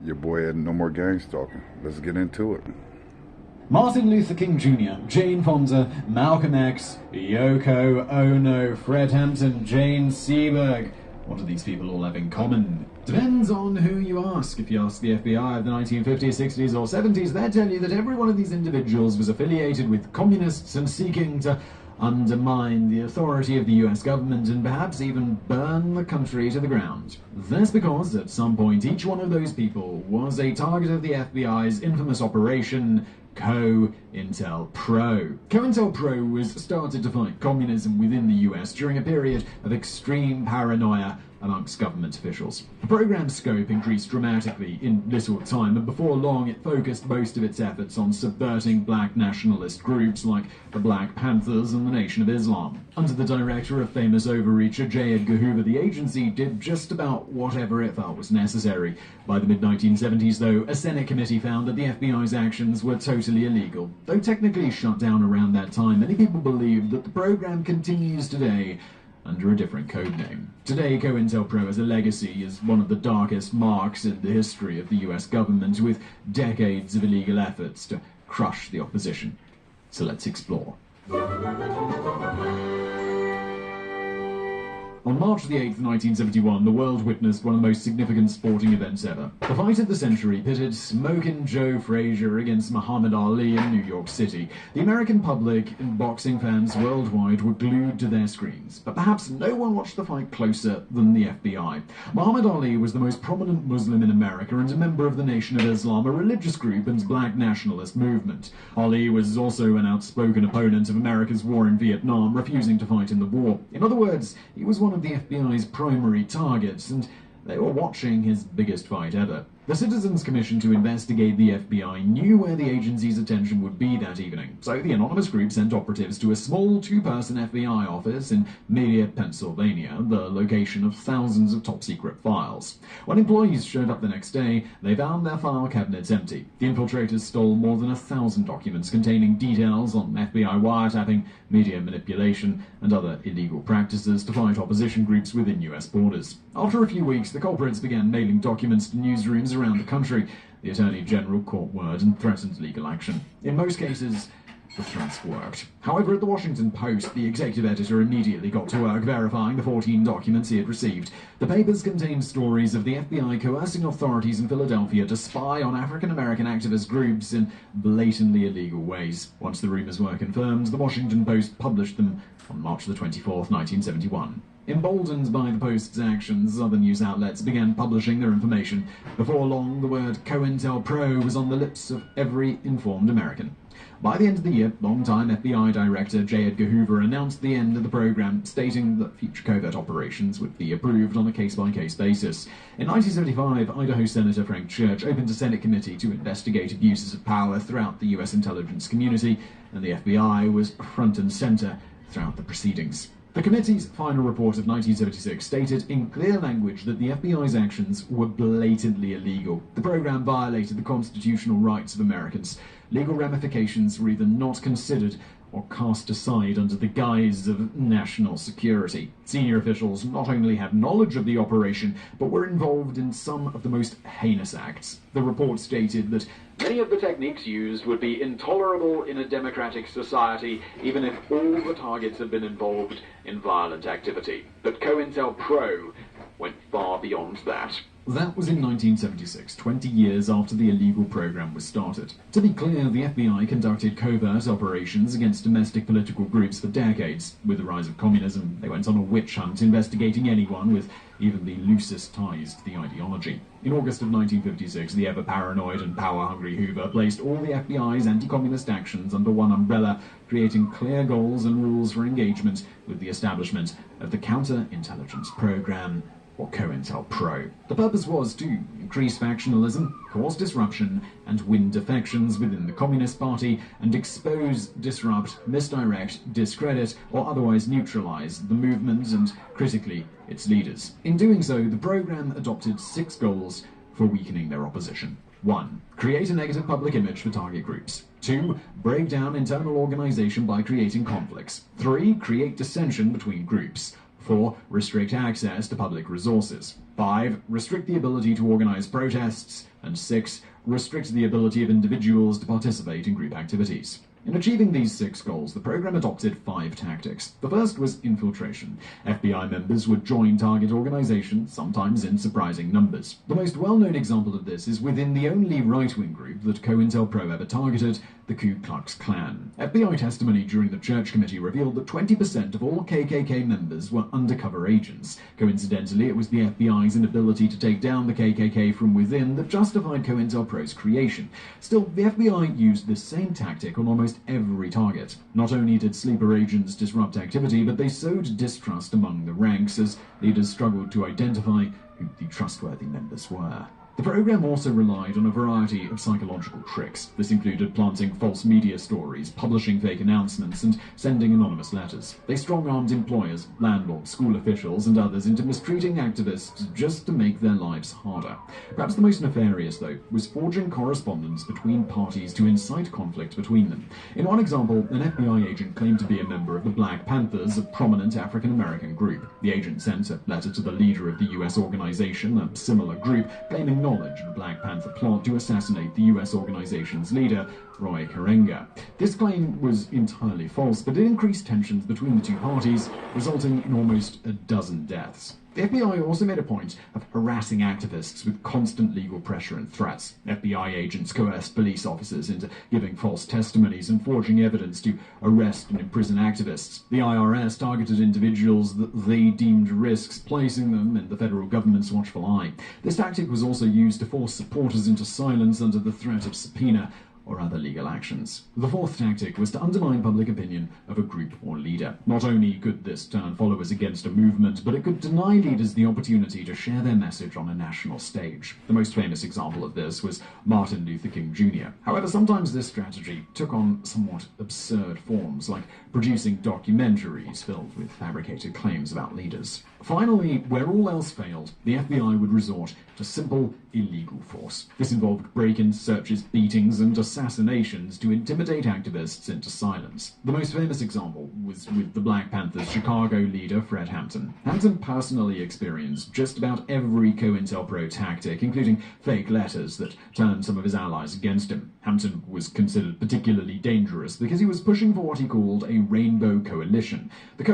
Your boy had no more gang stalking. Let's get into it. Martin Luther King Jr., Jane Fonda, Malcolm X, Yoko Ono, Fred Hampton, Jane Seberg. What do these people all have in common? Depends on who you ask. If you ask the FBI of the 1950s, 60s or 70s, they'll tell you that every one of these individuals was affiliated with communists and seeking to undermine the authority of the US government and perhaps even burn the country to the ground. That's because at some point each one of those people was a target of the FBI's infamous operation cointelpro. cointelpro was started to fight communism within the US during a period of extreme paranoia amongst government officials. The program's scope increased dramatically in little time, and before long it focused most of its efforts on subverting black nationalist groups like the Black Panthers and the Nation of Islam. Under the director of famous overreacher J. Edgar Hoover, the agency did just about whatever it felt was necessary. By the mid-1970s, though, a Senate committee found that the FBI's actions were totally illegal. Though technically shut down around that time, many people believe that the program continues today under a different code name. Today, cointelpro has a legacy as one of the darkest marks in the history of the US government, with decades of illegal efforts to crush the opposition. So let's explore. On March the 8th, 1971, the world witnessed one of the most significant sporting events ever. The fight of the century pitted Smokin' Joe Frazier against Muhammad Ali in New York City. The American public and boxing fans worldwide were glued to their screens, but perhaps no one watched the fight closer than the FBI. Muhammad Ali was the most prominent Muslim in America and a member of the Nation of Islam, a religious group and black nationalist movement. Ali was also an outspoken opponent of America's war in Vietnam, refusing to fight in the war. In other words, he was one of the FBI's primary targets, and they were watching his biggest fight ever. The Citizens Commission to investigate the FBI knew where the agency's attention would be that evening, so the anonymous group sent operatives to a small two-person FBI office in Media, Pennsylvania, the location of thousands of top-secret files. When employees showed up the next day, they found their file cabinets empty. The infiltrators stole more than 1,000 documents containing details on FBI wiretapping, media manipulation, and other illegal practices to fight opposition groups within US borders. After a few weeks, the culprits began mailing documents to newsrooms around the country. The Attorney General caught word and threatened legal action. In most cases, the threats worked. However, at the Washington Post, the executive editor immediately got to work verifying the 14 documents he had received. The papers contained stories of the FBI coercing authorities in Philadelphia to spy on African-American activist groups in blatantly illegal ways. Once the rumors were confirmed, the Washington Post published them on March the 24th, 1971. Emboldened by the Post's actions, other news outlets began publishing their information. Before long, the word COINTELPRO was on the lips of every informed American. By the end of the year, longtime FBI Director J. Edgar Hoover announced the end of the program, stating that future covert operations would be approved on a case-by-case basis. In 1975, Idaho Senator Frank Church opened a Senate committee to investigate abuses of power throughout the U.S. intelligence community, and the FBI was front and center throughout the proceedings. The committee's final report of 1976 stated in clear language that the FBI's actions were blatantly illegal. The program violated the constitutional rights of Americans. Legal ramifications were either not considered or cast aside under the guise of national security. Senior officials not only had knowledge of the operation, but were involved in some of the most heinous acts. The report stated that many of the techniques used would be intolerable in a democratic society, even if all the targets had been involved in violent activity. But COINTELPRO went far beyond that. That was in 1976, 20 years after the illegal program was started. To be clear, the FBI conducted covert operations against domestic political groups for decades. With the rise of communism, they went on a witch hunt investigating anyone with even the loosest ties to the ideology. In August of 1956, the ever-paranoid and power-hungry Hoover placed all the FBI's anti-communist actions under one umbrella, creating clear goals and rules for engagement with the establishment of the Counterintelligence Program, or COINTELPRO. The purpose was to increase factionalism, cause disruption, and win defections within the Communist Party, and expose, disrupt, misdirect, discredit, or otherwise neutralize the movement and, critically, its leaders. In doing so, the program adopted 6 goals for weakening their opposition. 1. Create a negative public image for target groups. 2. Break down internal organization by creating conflicts. 3. Create dissension between groups. 4. Restrict access to public resources. 5. Restrict the ability to organize protests. And 6. Restrict the ability of individuals to participate in group activities. In achieving these 6 goals, the program adopted 5 tactics. The first was infiltration. FBI members would join target organizations, sometimes in surprising numbers. The most well-known example of this is within the only right-wing group that cointelpro ever targeted, the Ku Klux Klan. FBI testimony during the Church Committee revealed that 20% of all KKK members were undercover agents. Coincidentally, it was the FBI's inability to take down the KKK from within that justified cointelpro's creation. Still, the FBI used this same tactic on almost every target. Not only did sleeper agents disrupt activity, but they sowed distrust among the ranks as leaders struggled to identify who the trustworthy members were. The program also relied on a variety of psychological tricks. This included planting false media stories, publishing fake announcements, and sending anonymous letters. They strong-armed employers, landlords, school officials, and others into mistreating activists just to make their lives harder. Perhaps the most nefarious, though, was forging correspondence between parties to incite conflict between them. In one example, an FBI agent claimed to be a member of the Black Panthers, a prominent African-American group. The agent sent a letter to the leader of the U.S. organization, a similar group, claiming knowledge of the Black Panther plot to assassinate the U.S. organization's leader, Roy Karenga. This claim was entirely false, but it increased tensions between the two parties, resulting in almost a dozen deaths. The FBI also made a point of harassing activists with constant legal pressure and threats. FBI agents coerced police officers into giving false testimonies and forging evidence to arrest and imprison activists. The IRS targeted individuals that they deemed risks, placing them in the federal government's watchful eye. This tactic was also used to force supporters into silence under the threat of subpoena or other legal actions. The fourth tactic was to undermine public opinion of a group or leader. Not only could this turn followers against a movement, but it could deny leaders the opportunity to share their message on a national stage. The most famous example of this was Martin Luther King Jr. However, sometimes this strategy took on somewhat absurd forms, like producing documentaries filled with fabricated claims about leaders. Finally, where all else failed, the FBI would resort to simple, illegal force. This involved break-ins, searches, beatings, and assassinations to intimidate activists into silence. The most famous example was with the Black Panthers' Chicago leader, Fred Hampton. Hampton personally experienced just about every cointelpro tactic, including fake letters that turned some of his allies against him. Hampton was considered particularly dangerous because he was pushing for what he called a rainbow coalition. The